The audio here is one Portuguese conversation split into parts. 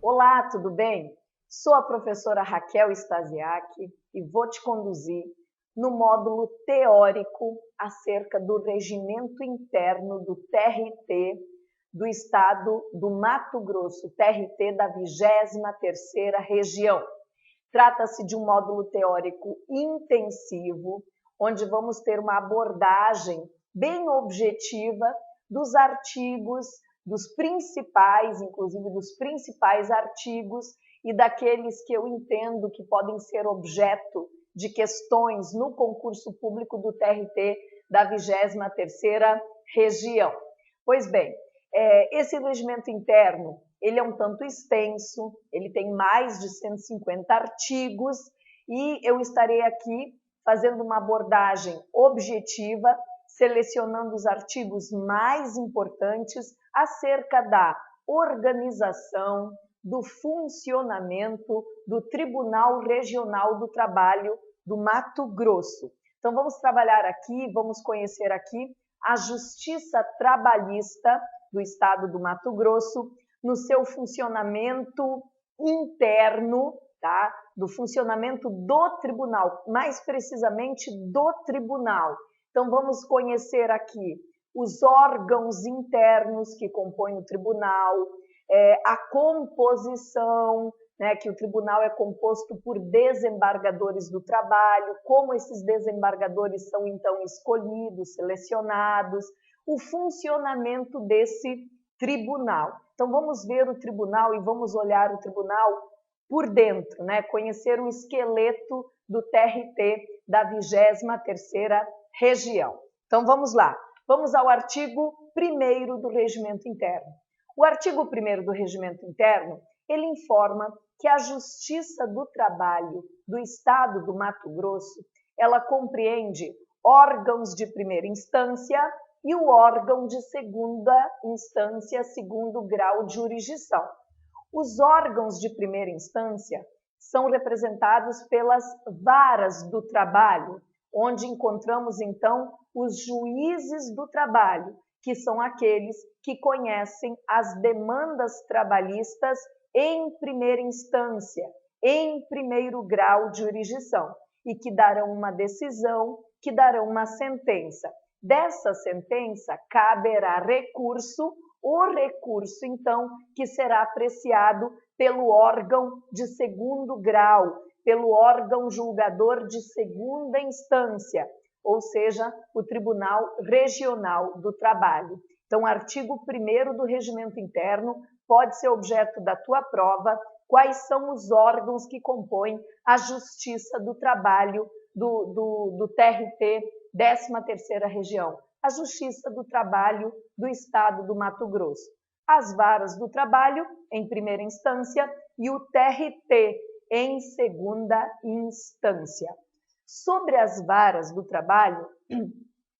Olá, tudo bem? Sou a professora Raquel Stasiak e vou te conduzir no módulo teórico acerca do regimento interno do TRT do estado do Mato Grosso, TRT da 23ª região. Trata-se de um módulo teórico intensivo, onde vamos ter uma abordagem bem objetiva dos artigos, dos principais, inclusive dos principais artigos e daqueles que eu entendo que podem ser objeto de questões no concurso público do TRT da 23ª região. Pois bem, esse regimento interno, ele é um tanto extenso, ele tem mais de 150 artigos e eu estarei aqui fazendo uma abordagem objetiva, selecionando os artigos mais importantes acerca da organização, do funcionamento do Tribunal Regional do Trabalho do Mato Grosso. Então vamos trabalhar aqui, vamos conhecer aqui a Justiça Trabalhista do Estado do Mato Grosso, no seu funcionamento interno, tá? Do funcionamento do tribunal, mais precisamente do tribunal. Então vamos conhecer aqui os órgãos internos que compõem o tribunal, a composição, né, que o tribunal é composto por desembargadores do trabalho, como esses desembargadores são então escolhidos, selecionados, o funcionamento desse tribunal. Então vamos ver o tribunal e vamos olhar o tribunal por dentro, né? Conhecer o esqueleto do TRT da 23ª região. Então vamos lá, vamos ao artigo 1º do Regimento Interno. O artigo 1º do Regimento Interno, ele informa que a Justiça do Trabalho do Estado do Mato Grosso, ela compreende órgãos de primeira instância e o órgão de segunda instância, segundo grau de jurisdição. Os órgãos de primeira instância são representados pelas varas do trabalho, onde encontramos, então, os juízes do trabalho, que são aqueles que conhecem as demandas trabalhistas em primeira instância, em primeiro grau de jurisdição, e que darão uma decisão, que darão uma sentença. Dessa sentença, caberá recurso, o recurso, então, que será apreciado pelo órgão de segundo grau, pelo órgão julgador de segunda instância, ou seja, o Tribunal Regional do Trabalho. Então, artigo 1º do Regimento Interno pode ser objeto da tua prova, quais são os órgãos que compõem a Justiça do Trabalho do TRT 13ª região, a Justiça do Trabalho do Estado do Mato Grosso, as varas do trabalho em primeira instância e o TRT em segunda instância. Sobre as varas do trabalho,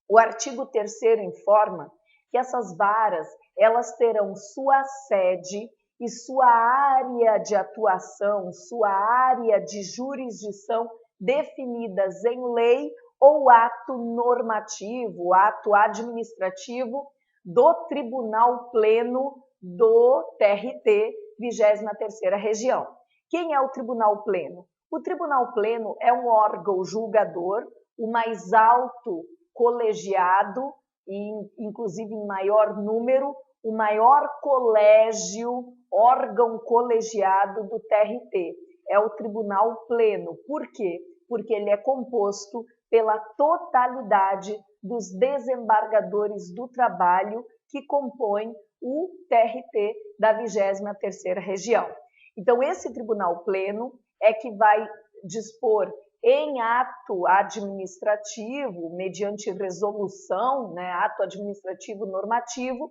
o artigo 3º informa que essas varas, elas terão sua sede e sua área de atuação, sua área de jurisdição definidas em lei ou ato normativo, ato administrativo do Tribunal Pleno do TRT 23ª região. Quem é o Tribunal Pleno? O Tribunal Pleno é um órgão julgador, o mais alto colegiado, e inclusive em maior número, o maior colégio, órgão colegiado do TRT. É o Tribunal Pleno. Por quê? Porque ele é composto pela totalidade dos desembargadores do trabalho que compõem o TRT da 23ª região. Então, esse Tribunal Pleno é que vai dispor em ato administrativo, mediante resolução, né, ato administrativo normativo,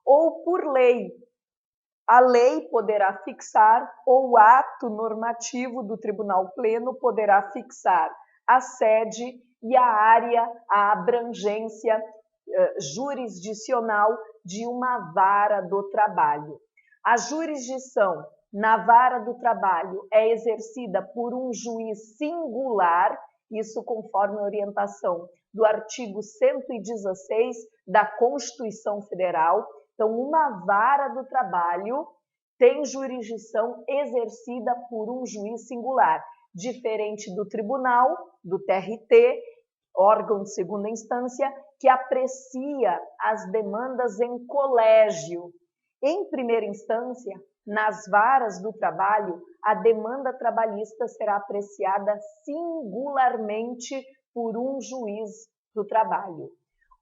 ou por lei. A lei poderá fixar, ou o ato normativo do Tribunal Pleno poderá fixar a sede e a área, a abrangência jurisdicional de uma vara do trabalho. A jurisdição na vara do trabalho é exercida por um juiz singular, isso conforme a orientação do artigo 116 da Constituição Federal. Então, uma vara do trabalho tem jurisdição exercida por um juiz singular, diferente do tribunal, do TRT, órgão de segunda instância, que aprecia as demandas em colégio. Em primeira instância, nas varas do trabalho, a demanda trabalhista será apreciada singularmente por um juiz do trabalho.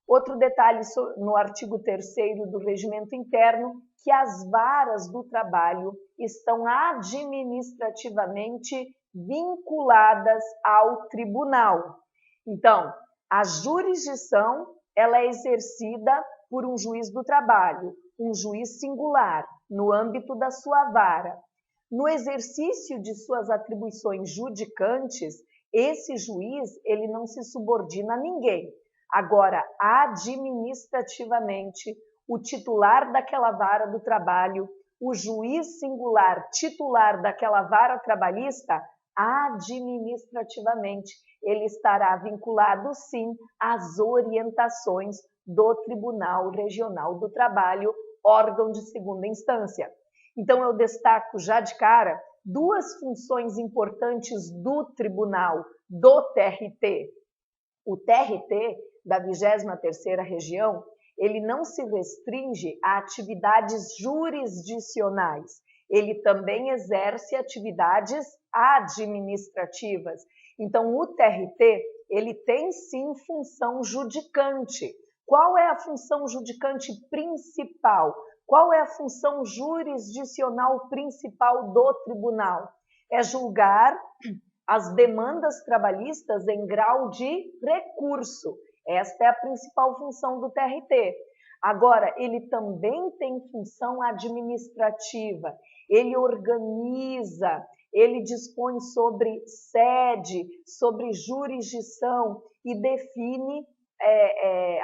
Outro detalhe no artigo 3º do Regimento Interno, que as varas do trabalho estão administrativamente vinculadas ao tribunal. Então, a jurisdição ela é exercida por um juiz do trabalho, um juiz singular, no âmbito da sua vara. No exercício de suas atribuições judicantes, esse juiz ele não se subordina a ninguém. Agora, administrativamente, o titular daquela vara do trabalho, o juiz singular titular daquela vara trabalhista, administrativamente, ele estará vinculado, sim, às orientações do Tribunal Regional do Trabalho, órgão de segunda instância. Então, eu destaco já de cara duas funções importantes do tribunal, do TRT. O TRT, da 23ª Região, ele não se restringe a atividades jurisdicionais, ele também exerce atividades administrativas. Então, o TRT, ele tem sim função judicante. Qual é a função judicante principal? Qual é a função jurisdicional principal do tribunal? É julgar as demandas trabalhistas em grau de recurso. Esta é a principal função do TRT. Agora, ele também tem função administrativa. Ele organiza, ele dispõe sobre sede, sobre jurisdição e define,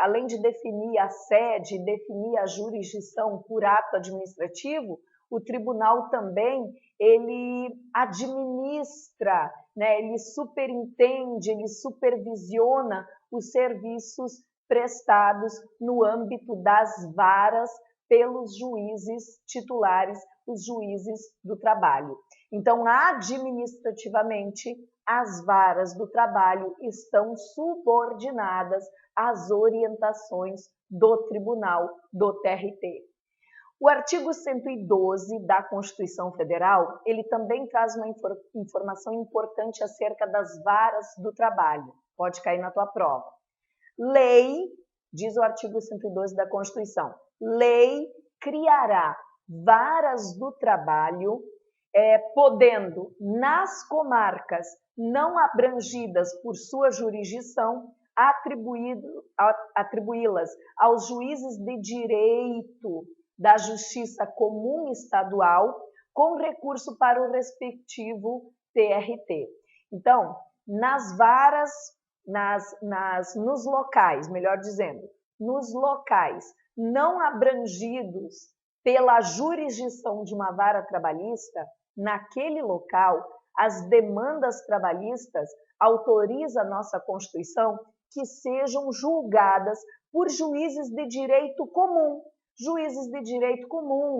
além de definir a sede, definir a jurisdição por ato administrativo, o tribunal também ele administra, né? Ele superintende, ele supervisiona os serviços prestados no âmbito das varas pelos juízes titulares, os juízes do trabalho. Então, administrativamente, as varas do trabalho estão subordinadas às orientações do tribunal, do TRT. O artigo 112 da Constituição Federal, ele também traz uma informação importante acerca das varas do trabalho. Pode cair na tua prova. Lei, diz o artigo 112 da Constituição, lei criará varas do trabalho, podendo, nas comarcas não abrangidas por sua jurisdição, atribuí-las aos juízes de direito da Justiça Comum Estadual, com recurso para o respectivo TRT. Então, nas varas, nos locais, melhor dizendo, nos locais não abrangidos pela jurisdição de uma vara trabalhista, naquele local, as demandas trabalhistas autoriza a nossa Constituição que sejam julgadas por juízes de direito comum,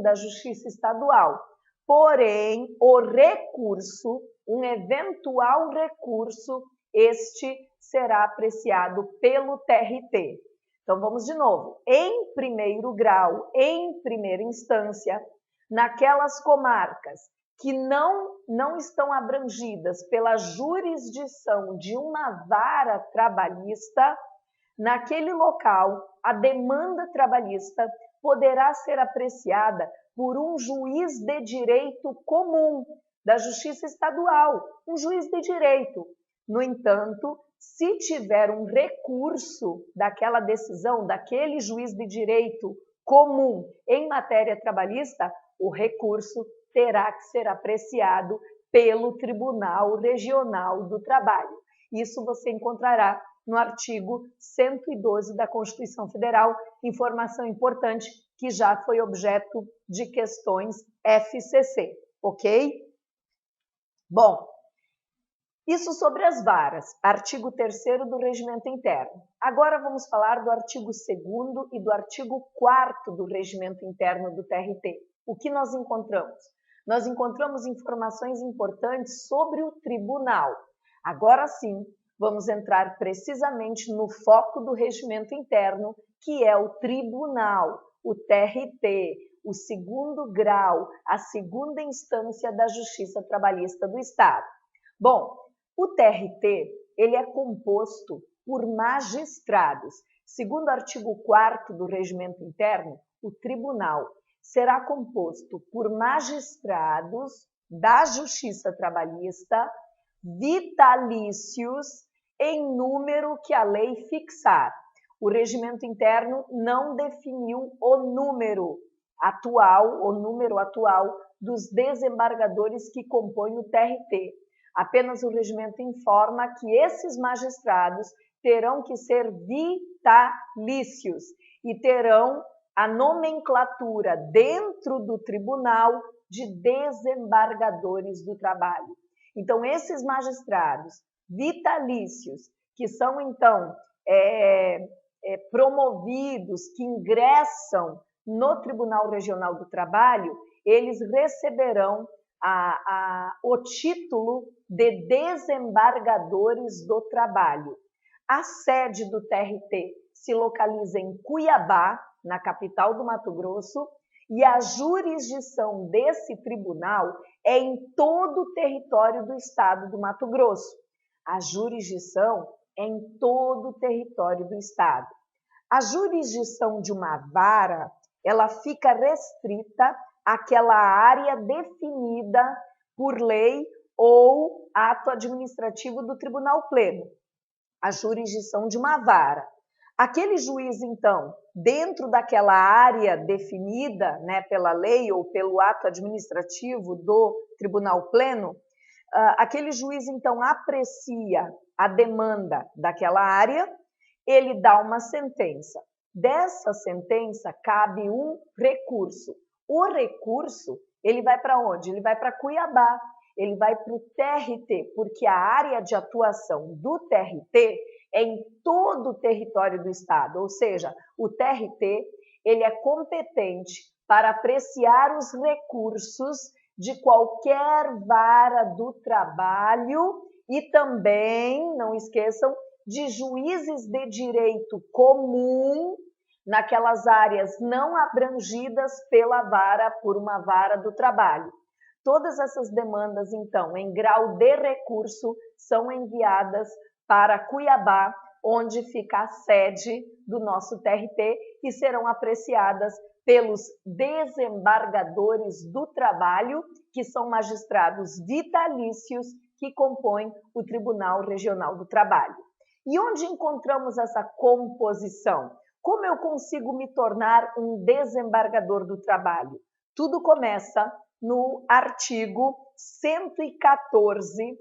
da Justiça Estadual. Porém, o recurso, um eventual recurso, este será apreciado pelo TRT. Então, vamos de novo. Em primeiro grau, em primeira instância, naquelas comarcas que não estão abrangidas pela jurisdição de uma vara trabalhista, naquele local, a demanda trabalhista poderá ser apreciada por um juiz de direito comum da Justiça Estadual, um juiz de direito. No entanto, se tiver um recurso daquela decisão, daquele juiz de direito comum em matéria trabalhista, o recurso terá que ser apreciado pelo Tribunal Regional do Trabalho. Isso você encontrará no artigo 112 da Constituição Federal, informação importante que já foi objeto de questões FCC, ok? Bom, Isso sobre as varas, artigo 3º do Regimento Interno. Agora vamos falar do artigo 2º e do artigo 4º do Regimento Interno do TRT. O que nós encontramos? Nós encontramos informações importantes sobre o tribunal. Agora sim, vamos entrar precisamente no foco do Regimento Interno, que é o tribunal, o TRT, o 2º grau, a 2ª instância da Justiça Trabalhista do Estado. Bom, o TRT, ele é composto por magistrados. Segundo o artigo 4º do Regimento Interno, o tribunal será composto por magistrados da Justiça Trabalhista vitalícios em número que a lei fixar. O Regimento Interno não definiu o número atual dos desembargadores que compõem o TRT. Apenas o regimento informa que esses magistrados terão que ser vitalícios e terão a nomenclatura dentro do tribunal de desembargadores do trabalho. Então, esses magistrados vitalícios, que são então promovidos, que ingressam no Tribunal Regional do Trabalho, eles receberão o título de desembargadores do trabalho. A sede do TRT se localiza em Cuiabá, na capital do Mato Grosso, e a jurisdição desse tribunal é em todo o território do estado do Mato Grosso. A jurisdição é em todo o território do estado. A jurisdição de uma vara, ela fica restrita àquela área definida por lei ou ato administrativo do Tribunal Pleno. A jurisdição de uma vara. Aquele juiz, então, dentro daquela área definida, né, pela lei ou pelo ato administrativo do Tribunal Pleno, aquele juiz, então, aprecia a demanda daquela área, ele dá uma sentença. Dessa sentença, cabe um recurso. O recurso, ele vai para onde? Ele vai para Cuiabá, ele vai para o TRT, porque a área de atuação do TRT é em todo o território do estado, ou seja, o TRT ele é competente para apreciar os recursos de qualquer vara do trabalho e também, não esqueçam, de juízes de direito comum naquelas áreas não abrangidas por uma vara do trabalho. Todas essas demandas, então, em grau de recurso, são enviadas para Cuiabá, onde fica a sede do nosso TRT, e serão apreciadas pelos desembargadores do trabalho, que são magistrados vitalícios que compõem o Tribunal Regional do Trabalho. E onde encontramos essa composição? Como eu consigo me tornar um desembargador do trabalho? Tudo começa no artigo 114,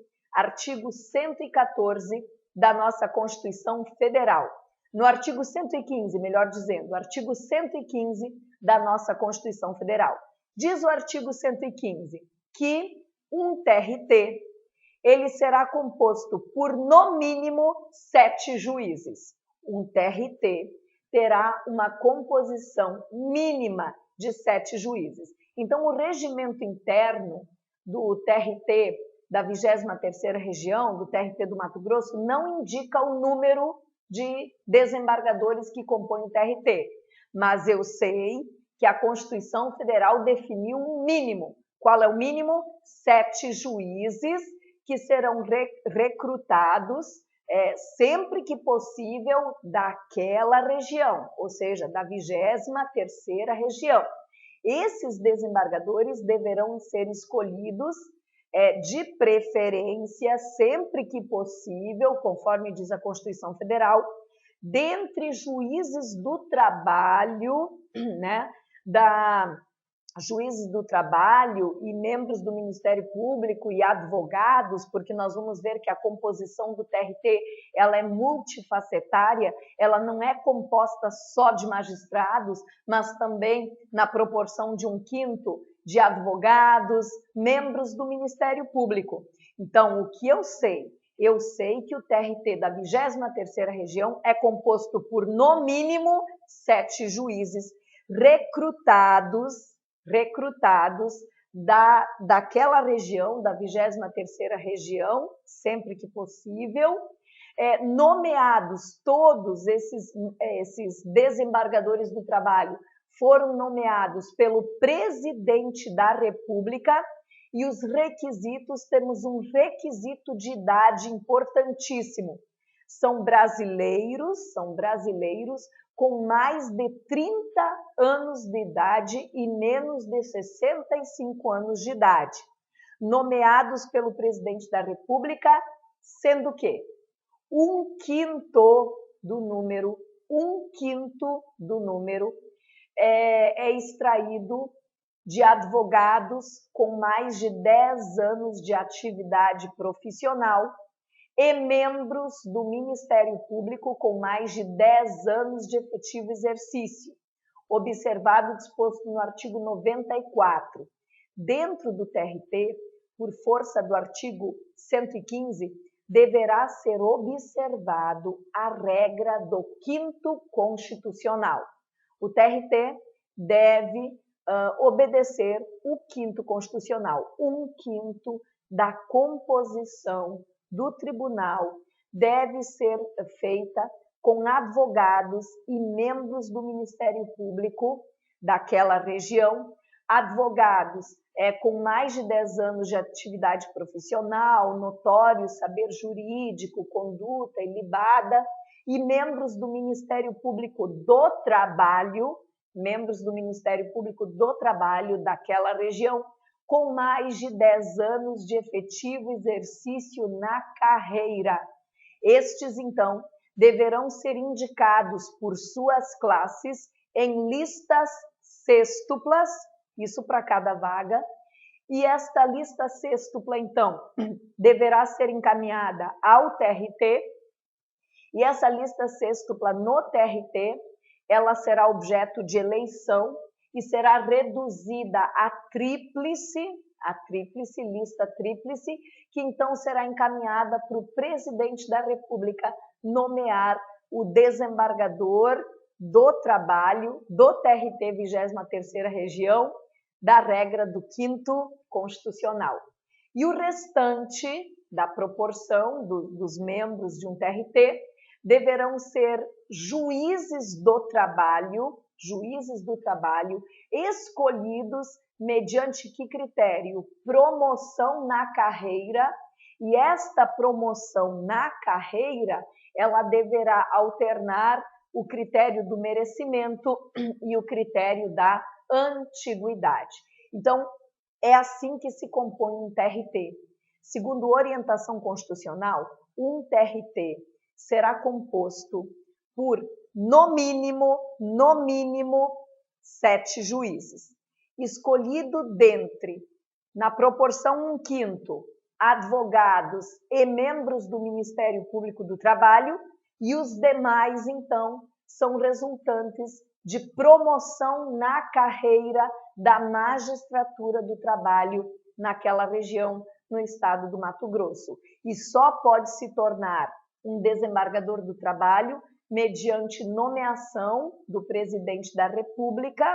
da nossa Constituição Federal. No artigo 115, melhor dizendo, artigo 115 da nossa Constituição Federal. Diz o artigo 115 que um TRT ele será composto por, no mínimo, 7 juízes. Um TRT terá uma composição mínima de 7 juízes. Então, o regimento interno do TRT da 23ª região, do TRT do Mato Grosso, não indica o número de desembargadores que compõem o TRT, mas eu sei que a Constituição Federal definiu um mínimo. Qual é o mínimo? 7 juízes que serão recrutados sempre que possível daquela região, ou seja, da 23ª região. Esses desembargadores deverão ser escolhidos de preferência, sempre que possível, conforme diz a Constituição Federal, dentre juízes do trabalho, né, juízes do trabalho e membros do Ministério Público e advogados, porque nós vamos ver que a composição do TRT ela é multifacetária, ela não é composta só de magistrados, mas também na proporção de 1/5 de advogados, membros do Ministério Público. Então, o que eu sei? Eu sei que o TRT da 23ª região é composto por, no mínimo, 7 juízes recrutados daquela região, da 23ª região, sempre que possível, nomeados, todos esses desembargadores do trabalho foram nomeados pelo presidente da República, e os requisitos, temos um requisito de idade importantíssimo. São brasileiros com mais de 30 anos de idade e menos de 65 anos de idade, nomeados pelo presidente da República, sendo que 1/5 do número é extraído de advogados com mais de 10 anos de atividade profissional e membros do Ministério Público com mais de 10 anos de efetivo exercício, observado o disposto no artigo 94. Dentro do TRT, por força do artigo 115, deverá ser observado a regra do 5º constitucional. O TRT deve obedecer o 5º constitucional. 1/5 da composição do tribunal deve ser feita com advogados e membros do Ministério Público daquela região, advogados com mais de 10 anos de atividade profissional, notório saber jurídico, conduta ilibada, e membros do Ministério Público do Trabalho, daquela região, com mais de 10 anos de efetivo exercício na carreira. Estes, então, deverão ser indicados por suas classes em listas sêxtuplas, isso para cada vaga, e esta lista sêxtupla, então, deverá ser encaminhada ao TRT, e essa lista sêxtupla no TRT, ela será objeto de eleição e será reduzida à lista tríplice, que então será encaminhada para o presidente da República nomear o desembargador do trabalho do TRT 23ª região, da regra do 5º constitucional. E o restante da proporção dos membros de um TRT deverão ser juízes do trabalho, escolhidos mediante que critério? Promoção na carreira, e esta promoção na carreira, ela deverá alternar o critério do merecimento e o critério da antiguidade. Então, é assim que se compõe um TRT. Segundo orientação constitucional, um TRT será composto por, no mínimo, 7 juízes, escolhido dentre, na proporção 1/5, advogados e membros do Ministério Público do Trabalho, e os demais, então, são resultantes de promoção na carreira da magistratura do trabalho naquela região, no estado do Mato Grosso. E só pode se tornar um desembargador do trabalho mediante nomeação do presidente da República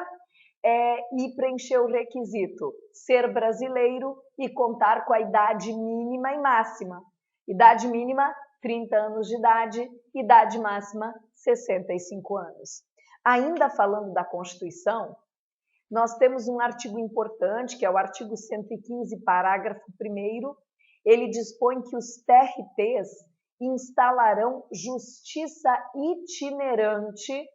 e preencher o requisito ser brasileiro e contar com a idade mínima e máxima. Idade mínima, 30 anos de idade, idade máxima, 65 anos. Ainda falando da Constituição, nós temos um artigo importante, que é o artigo 115, parágrafo 1º. Ele dispõe que os TRTs instalarão justiça itinerante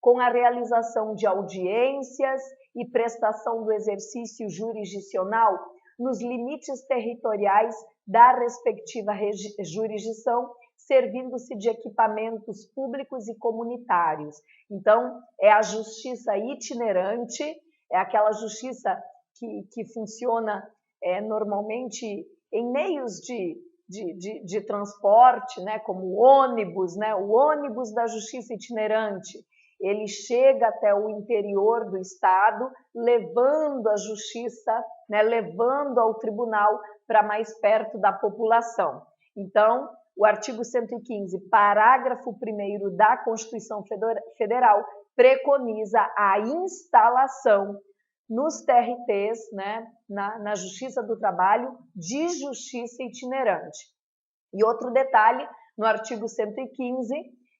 com a realização de audiências e prestação do exercício jurisdicional nos limites territoriais da respectiva jurisdição, servindo-se de equipamentos públicos e comunitários. Então, é a justiça itinerante, é aquela justiça que funciona normalmente em meios de transporte, né, como o ônibus da justiça itinerante. ele chega até o interior do estado, levando a justiça, né, levando ao tribunal para mais perto da população. Então, o artigo 115, parágrafo 1º da Constituição Federal, preconiza a instalação nos TRTs, né, na Justiça do Trabalho, de justiça itinerante. E outro detalhe, no artigo 115,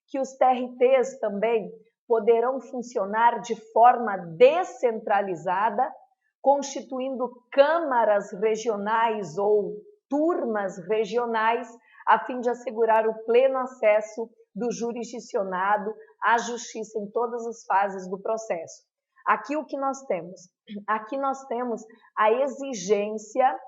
que os TRTs também poderão funcionar de forma descentralizada, constituindo câmaras regionais ou turmas regionais, a fim de assegurar o pleno acesso do jurisdicionado à justiça em todas as fases do processo. Aqui o que nós temos? Aqui nós temos a exigência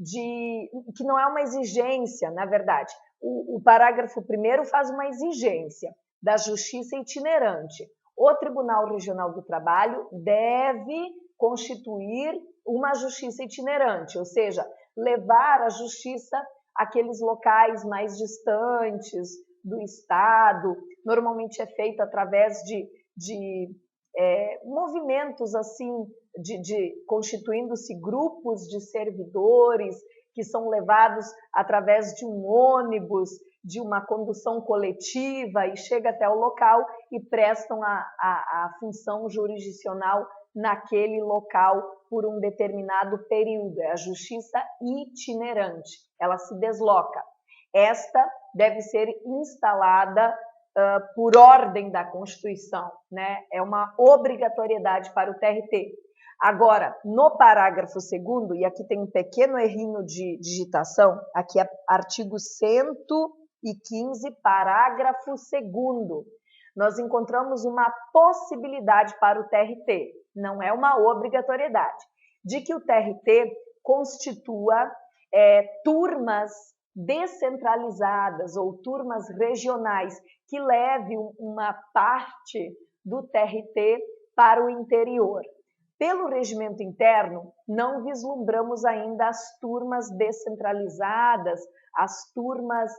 que não é uma exigência, na verdade. O parágrafo 1º faz uma exigência da justiça itinerante. O Tribunal Regional do Trabalho deve constituir uma justiça itinerante, ou seja, levar a justiça àqueles locais mais distantes do Estado. Normalmente é feito através de movimentos assim, constituindo-se grupos de servidores que são levados através de um ônibus, de uma condução coletiva e chega até o local e prestam a função jurisdicional naquele local por um determinado período. É a justiça itinerante, ela se desloca. Esta deve ser instalada por ordem da Constituição, né? É uma obrigatoriedade para o TRT. Agora, no parágrafo 2º, e aqui tem um pequeno errinho de digitação, aqui é artigo 115, parágrafo 2º, nós encontramos uma possibilidade para o TRT, não é uma obrigatoriedade, de que o TRT constitua turmas descentralizadas ou turmas regionais que leve uma parte do TRT para o interior. Pelo regimento interno, não vislumbramos ainda as turmas descentralizadas, as turmas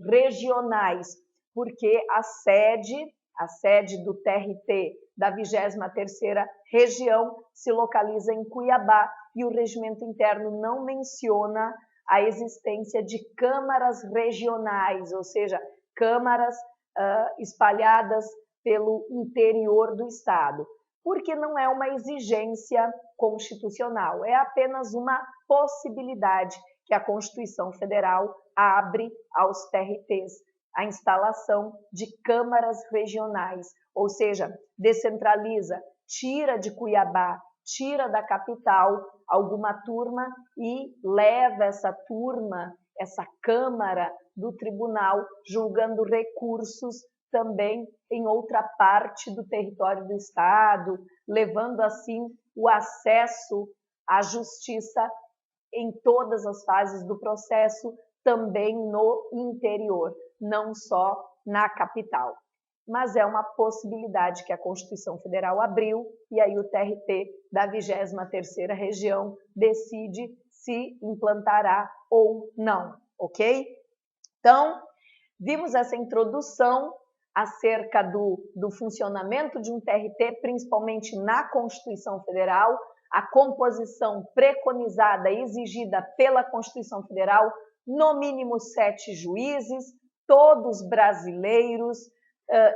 regionais, porque a sede do TRT da 23ª região se localiza em Cuiabá e o regimento interno não menciona a existência de câmaras regionais, ou seja, câmaras espalhadas pelo interior do estado, porque não é uma exigência constitucional, é apenas uma possibilidade que a Constituição Federal abre aos TRTs, a instalação de câmaras regionais, ou seja, descentraliza, tira de Cuiabá, tira da capital alguma turma e leva essa turma, essa câmara do tribunal, julgando recursos também em outra parte do território do estado, levando assim o acesso à justiça em todas as fases do processo, também no interior, não só na capital. Mas é uma possibilidade que a Constituição Federal abriu e aí o TRT da 23ª região decide se implantará ou não, ok? Então, vimos essa introdução acerca do funcionamento de um TRT, principalmente na Constituição Federal, a composição preconizada e exigida pela Constituição Federal, no mínimo 7 juízes, todos brasileiros,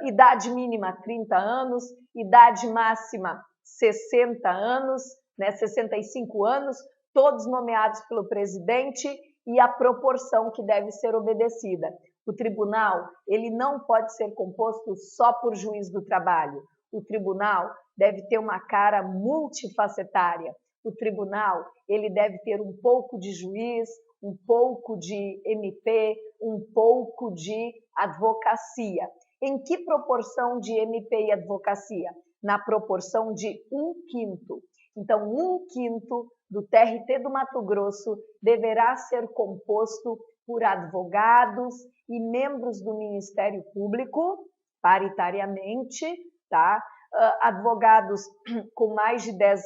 idade mínima 30 anos, idade máxima 60 anos, né, 65 anos, todos nomeados pelo presidente e a proporção que deve ser obedecida. O tribunal, ele não pode ser composto só por juiz do trabalho. O tribunal deve ter uma cara multifacetária. O tribunal, ele deve ter um pouco de juiz, um pouco de MP, um pouco de advocacia. Em que proporção de MP e advocacia? Na proporção de 1/5. Então, 1/5 do TRT do Mato Grosso deverá ser composto por advogados e membros do Ministério Público, paritariamente, tá? Advogados com mais de 10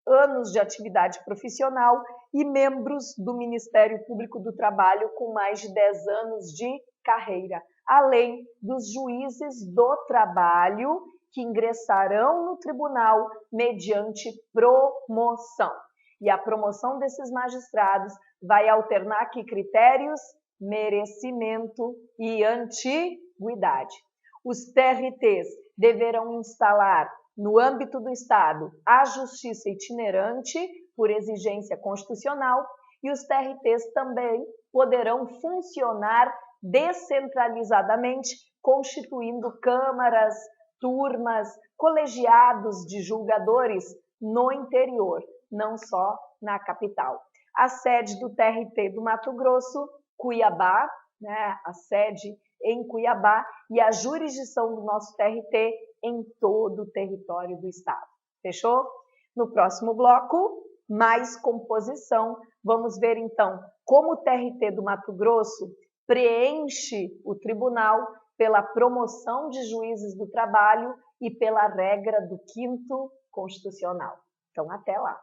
anos de atividade profissional e membros do Ministério Público do Trabalho com mais de 10 anos de carreira, além dos juízes do trabalho que ingressarão no tribunal mediante promoção. E a promoção desses magistrados vai alternar que critérios? Merecimento e antiguidade. Os TRTs deverão instalar, no âmbito do Estado, a justiça itinerante, por exigência constitucional, e os TRTs também poderão funcionar descentralizadamente, constituindo câmaras, turmas, colegiados de julgadores no interior, não só na capital. A sede do TRT do Mato Grosso, Cuiabá, né, a sede em Cuiabá, e a jurisdição do nosso TRT em todo o território do estado. Fechou? No próximo bloco, mais composição. Vamos ver então como o TRT do Mato Grosso preenche o tribunal pela promoção de juízes do trabalho e pela regra do 5º constitucional. Então, até lá!